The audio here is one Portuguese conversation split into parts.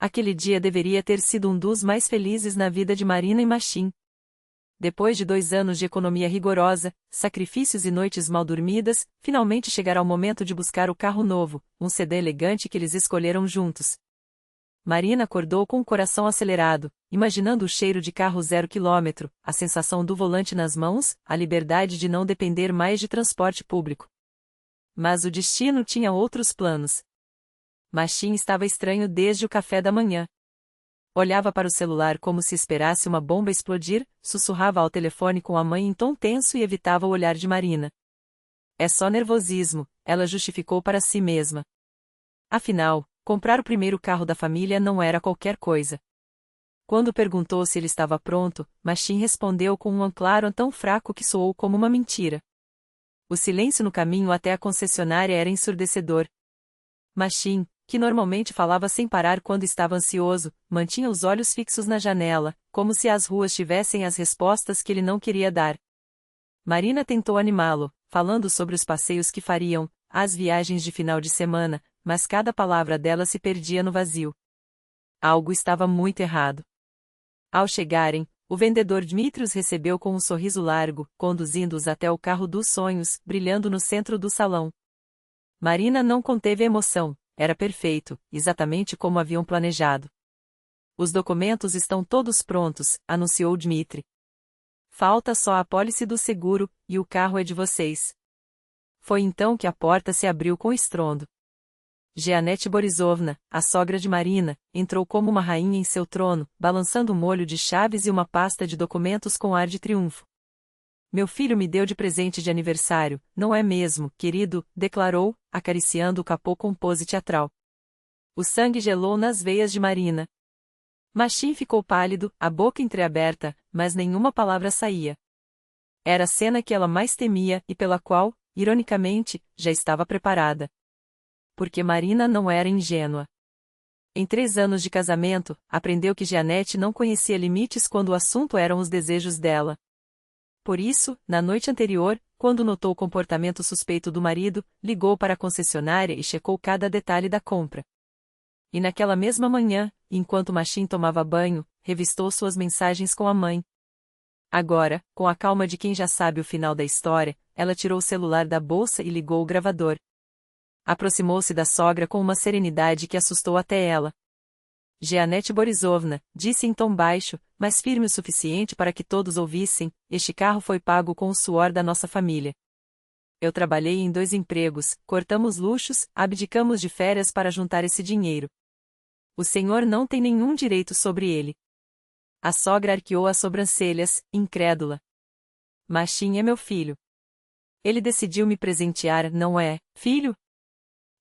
Aquele dia deveria ter sido um dos mais felizes na vida de Marina e Machim. Depois de 2 anos de economia rigorosa, sacrifícios e noites mal dormidas, finalmente chegará o momento de buscar o carro novo, um sedã elegante que eles escolheram juntos. Marina acordou com o coração acelerado, imaginando o cheiro de carro 0 km, a sensação do volante nas mãos, a liberdade de não depender mais de transporte público. Mas o destino tinha outros planos. Machim estava estranho desde o café da manhã. Olhava para o celular como se esperasse uma bomba explodir, sussurrava ao telefone com a mãe em tom tenso e evitava o olhar de Marina. É só nervosismo, ela justificou para si mesma. Afinal, comprar o primeiro carro da família não era qualquer coisa. Quando perguntou se ele estava pronto, Machim respondeu com um claro tão fraco que soou como uma mentira. O silêncio no caminho até a concessionária era ensurdecedor. Machim, que normalmente falava sem parar quando estava ansioso, mantinha os olhos fixos na janela, como se as ruas tivessem as respostas que ele não queria dar. Marina tentou animá-lo, falando sobre os passeios que fariam, as viagens de final de semana, mas cada palavra dela se perdia no vazio. Algo estava muito errado. Ao chegarem, o vendedor Dmitri os recebeu com um sorriso largo, conduzindo-os até o carro dos sonhos, brilhando no centro do salão. Marina não conteve a emoção. Era perfeito, exatamente como haviam planejado. Os documentos estão todos prontos, anunciou Dmitri. Falta só a apólice do seguro, e o carro é de vocês. Foi então que a porta se abriu com estrondo. Jeanette Borisovna, a sogra de Marina, entrou como uma rainha em seu trono, balançando um molho de chaves e uma pasta de documentos com ar de triunfo. Meu filho me deu de presente de aniversário, não é mesmo, querido? Declarou, acariciando o capô com pose teatral. O sangue gelou nas veias de Marina. Machim ficou pálido, a boca entreaberta, mas nenhuma palavra saía. Era a cena que ela mais temia e pela qual, ironicamente, já estava preparada. Porque Marina não era ingênua. Em 3 anos de casamento, aprendeu que Jeanette não conhecia limites quando o assunto eram os desejos dela. Por isso, na noite anterior, quando notou o comportamento suspeito do marido, ligou para a concessionária e checou cada detalhe da compra. E naquela mesma manhã, enquanto Machim tomava banho, revistou suas mensagens com a mãe. Agora, com a calma de quem já sabe o final da história, ela tirou o celular da bolsa e ligou o gravador. Aproximou-se da sogra com uma serenidade que assustou até ela. Jeanette Borisovna, disse em tom baixo, mas firme o suficiente para que todos ouvissem, este carro foi pago com o suor da nossa família. Eu trabalhei em 2 empregos, cortamos luxos, abdicamos de férias para juntar esse dinheiro. O senhor não tem nenhum direito sobre ele. A sogra arqueou as sobrancelhas, incrédula. Machim é meu filho. Ele decidiu me presentear, não é, filho?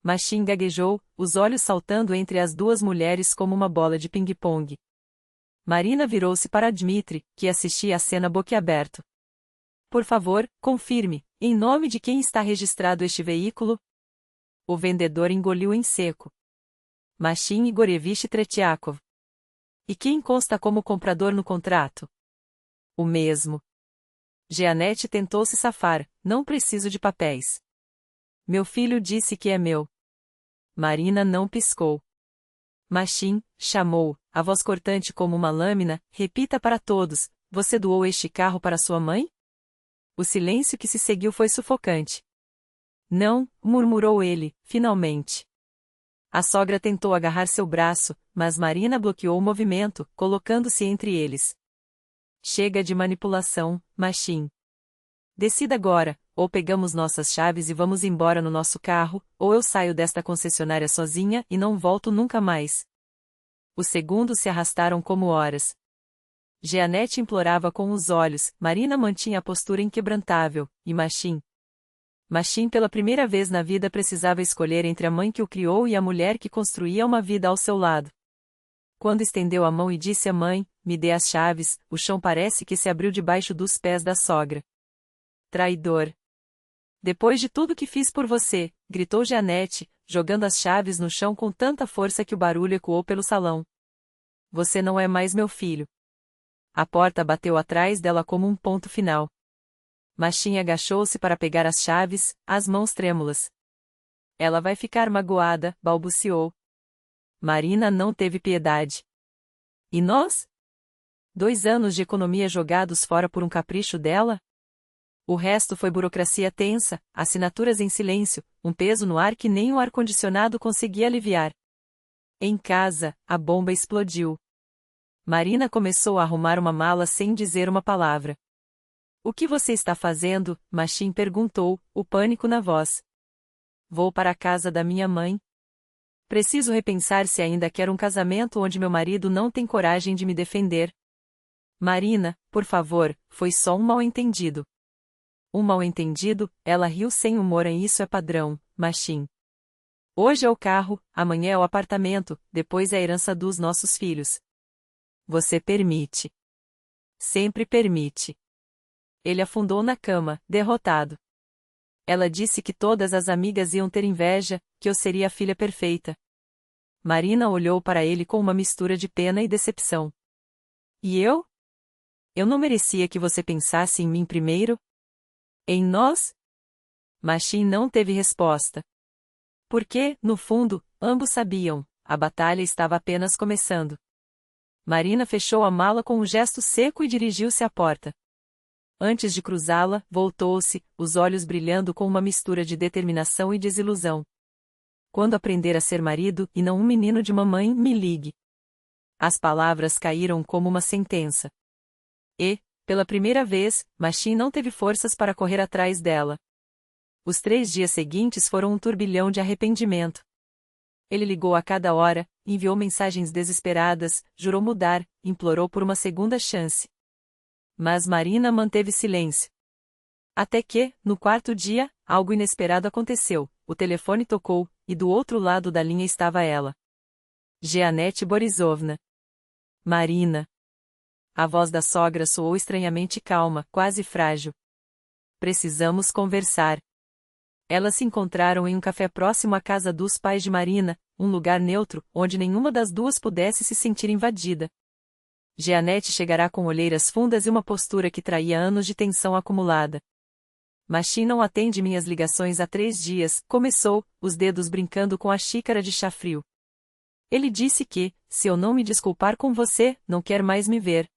Machim gaguejou, os olhos saltando entre as 2 mulheres como uma bola de ping-pong. Marina virou-se para Dmitri, que assistia à cena boquiaberto. Por favor, confirme, em nome de quem está registrado este veículo? O vendedor engoliu em seco. Machim Igorevich Tretiakov. E quem consta como comprador no contrato? O mesmo. Jeanette tentou se safar, não preciso de papéis. Meu filho disse que é meu. Marina não piscou. Machim, chamou, a voz cortante como uma lâmina, repita para todos, você doou este carro para sua mãe? O silêncio que se seguiu foi sufocante. Não, murmurou ele, finalmente. A sogra tentou agarrar seu braço, mas Marina bloqueou o movimento, colocando-se entre eles. Chega de manipulação, Machim. Decida agora, ou pegamos nossas chaves e vamos embora no nosso carro, ou eu saio desta concessionária sozinha e não volto nunca mais. Os segundos se arrastaram como horas. Jeanette implorava com os olhos, Marina mantinha a postura inquebrantável, e Machim. Machim pela primeira vez na vida precisava escolher entre a mãe que o criou e a mulher que construía uma vida ao seu lado. Quando estendeu a mão e disse à mãe, me dê as chaves, o chão parece que se abriu debaixo dos pés da sogra. Traidor. Depois de tudo que fiz por você, gritou Jeanette, jogando as chaves no chão com tanta força que o barulho ecoou pelo salão. Você não é mais meu filho. A porta bateu atrás dela como um ponto final. Machim agachou-se para pegar as chaves, as mãos trêmulas. Ela vai ficar magoada, balbuciou. Marina não teve piedade. E nós? 2 anos de economia jogados fora por um capricho dela? O resto foi burocracia tensa, assinaturas em silêncio, um peso no ar que nem o ar-condicionado conseguia aliviar. Em casa, a bomba explodiu. Marina começou a arrumar uma mala sem dizer uma palavra. O que você está fazendo? Machim perguntou, o pânico na voz. Vou para a casa da minha mãe. Preciso repensar se ainda quero um casamento onde meu marido não tem coragem de me defender. Marina, por favor, foi só um mal-entendido. Um mal-entendido? Ela riu sem humor. Isso é padrão, Machim. Hoje é o carro, amanhã é o apartamento, depois é a herança dos nossos filhos. Você permite. Sempre permite. Ele afundou na cama, derrotado. Ela disse que todas as amigas iam ter inveja, que eu seria a filha perfeita. Marina olhou para ele com uma mistura de pena e decepção. E eu? Eu não merecia que você pensasse em mim primeiro? Em nós? Machim não teve resposta. Porque, no fundo, ambos sabiam, a batalha estava apenas começando. Marina fechou a mala com um gesto seco e dirigiu-se à porta. Antes de cruzá-la, voltou-se, os olhos brilhando com uma mistura de determinação e desilusão. Quando aprender a ser marido e não um menino de mamãe, me ligue. As palavras caíram como uma sentença. E, pela primeira vez, Machim não teve forças para correr atrás dela. Os 3 dias seguintes foram um turbilhão de arrependimento. Ele ligou a cada hora, enviou mensagens desesperadas, jurou mudar, implorou por uma segunda chance. Mas Marina manteve silêncio. Até que, no 4º dia, algo inesperado aconteceu, o telefone tocou, e do outro lado da linha estava ela. Jeanette Borisovna. Marina. A voz da sogra soou estranhamente calma, quase frágil. Precisamos conversar. Elas se encontraram em um café próximo à casa dos pais de Marina, um lugar neutro, onde nenhuma das duas pudesse se sentir invadida. Jeanette chegará com olheiras fundas e uma postura que traía anos de tensão acumulada. Machim não atende minhas ligações há 3 dias, começou, os dedos brincando com a xícara de chá frio. Ele disse que, se eu não me desculpar com você, não quer mais me ver.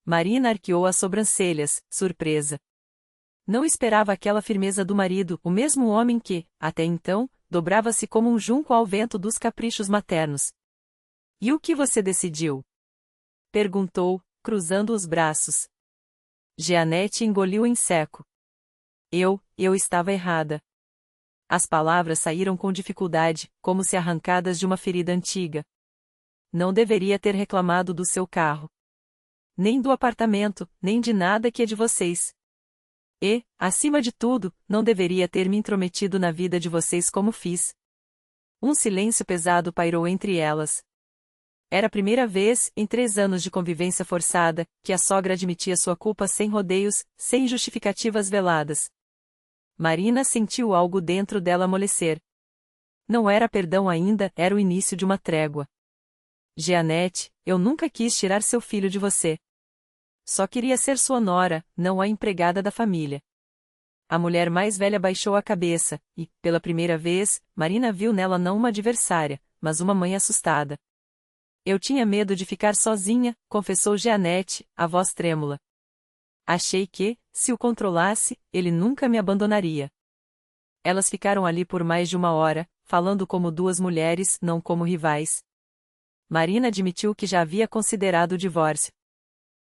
Marina arqueou as sobrancelhas, surpresa. Não esperava aquela firmeza do marido, o mesmo homem que, até então, dobrava-se como um junco ao vento dos caprichos maternos. E o que você decidiu? Perguntou, cruzando os braços. Jeanette engoliu em seco. Eu estava errada. As palavras saíram com dificuldade, como se arrancadas de uma ferida antiga. Não deveria ter reclamado do seu carro. Nem do apartamento, nem de nada que é de vocês. E, acima de tudo, não deveria ter me intrometido na vida de vocês como fiz. Um silêncio pesado pairou entre elas. Era a primeira vez, em 3 anos de convivência forçada, que a sogra admitia sua culpa sem rodeios, sem justificativas veladas. Marina sentiu algo dentro dela amolecer. Não era perdão ainda, era o início de uma trégua. Jeanette, eu nunca quis tirar seu filho de você. Só queria ser sua nora, não a empregada da família. A mulher mais velha baixou a cabeça, e, pela primeira vez, Marina viu nela não uma adversária, mas uma mãe assustada. Eu tinha medo de ficar sozinha, confessou Jeanette, a voz trêmula. Achei que, se o controlasse, ele nunca me abandonaria. Elas ficaram ali por mais de 1 hora, falando como 2 mulheres, não como rivais. Marina admitiu que já havia considerado o divórcio.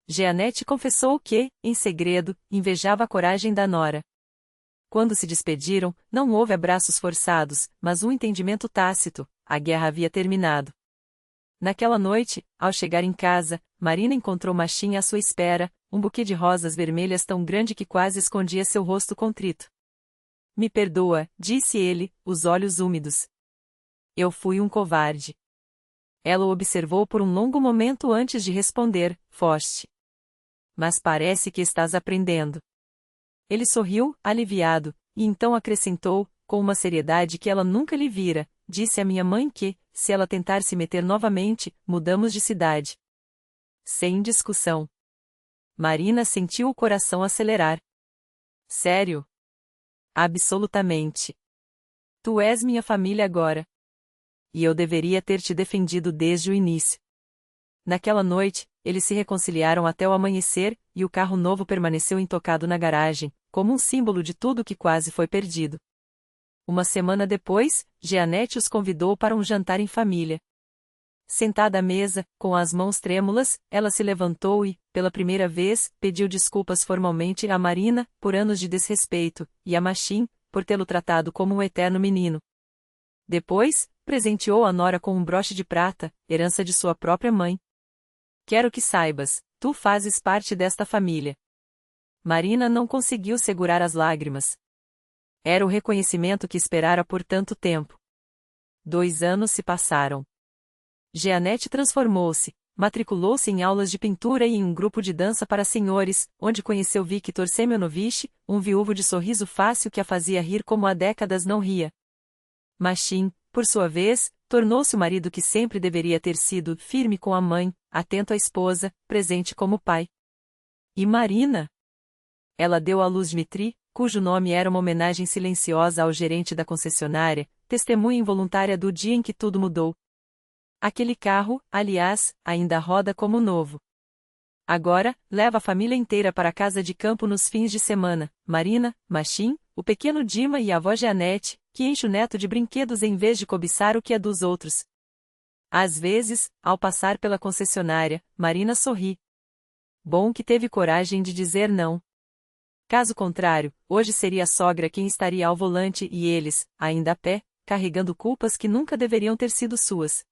Jeanette confessou que, em segredo, invejava a coragem da nora. Quando se despediram, não houve abraços forçados, mas um entendimento tácito, a guerra havia terminado. Naquela noite, ao chegar em casa, Marina encontrou Machim à sua espera, um buquê de rosas vermelhas tão grande que quase escondia seu rosto contrito. Me perdoa, disse ele, os olhos úmidos. Eu fui um covarde. Ela o observou por um longo momento antes de responder, foste. Mas parece que estás aprendendo. Ele sorriu, aliviado, e então acrescentou, com uma seriedade que ela nunca lhe vira, disse à minha mãe que, se ela tentar se meter novamente, mudamos de cidade. Sem discussão. Marina sentiu o coração acelerar. Sério? Absolutamente. Tu és minha família agora. e eu deveria ter te defendido desde o início. Naquela noite, eles se reconciliaram até o amanhecer, e o carro novo permaneceu intocado na garagem, como um símbolo de tudo que quase foi perdido. Uma semana depois, Jeanette os convidou para um jantar em família. Sentada à mesa, com as mãos trêmulas, ela se levantou e, pela primeira vez, pediu desculpas formalmente a Marina, por anos de desrespeito, e a Machine, por tê-lo tratado como um eterno menino. Depois, presenteou a nora com um broche de prata, herança de sua própria mãe. Quero que saibas, tu fazes parte desta família. Marina não conseguiu segurar as lágrimas. Era o reconhecimento que esperara por tanto tempo. 2 anos se passaram. Jeanette transformou-se, matriculou-se em aulas de pintura e em um grupo de dança para senhores, onde conheceu Viktor Semyonovich, um viúvo de sorriso fácil que a fazia rir como há décadas não ria. Machine, por sua vez, tornou-se o marido que sempre deveria ter sido, firme com a mãe, atento à esposa, presente como pai. E Marina? Ela deu à luz Dmitri, cujo nome era uma homenagem silenciosa ao gerente da concessionária, testemunha involuntária do dia em que tudo mudou. Aquele carro, aliás, ainda roda como novo. Agora, leva a família inteira para a casa de campo nos fins de semana, Marina, Machine, o pequeno Dima e a avó Jeanette, que enche o neto de brinquedos em vez de cobiçar o que é dos outros. Às vezes, ao passar pela concessionária, Marina sorri. Bom que teve coragem de dizer não. Caso contrário, hoje seria a sogra quem estaria ao volante e eles, ainda a pé, carregando culpas que nunca deveriam ter sido suas.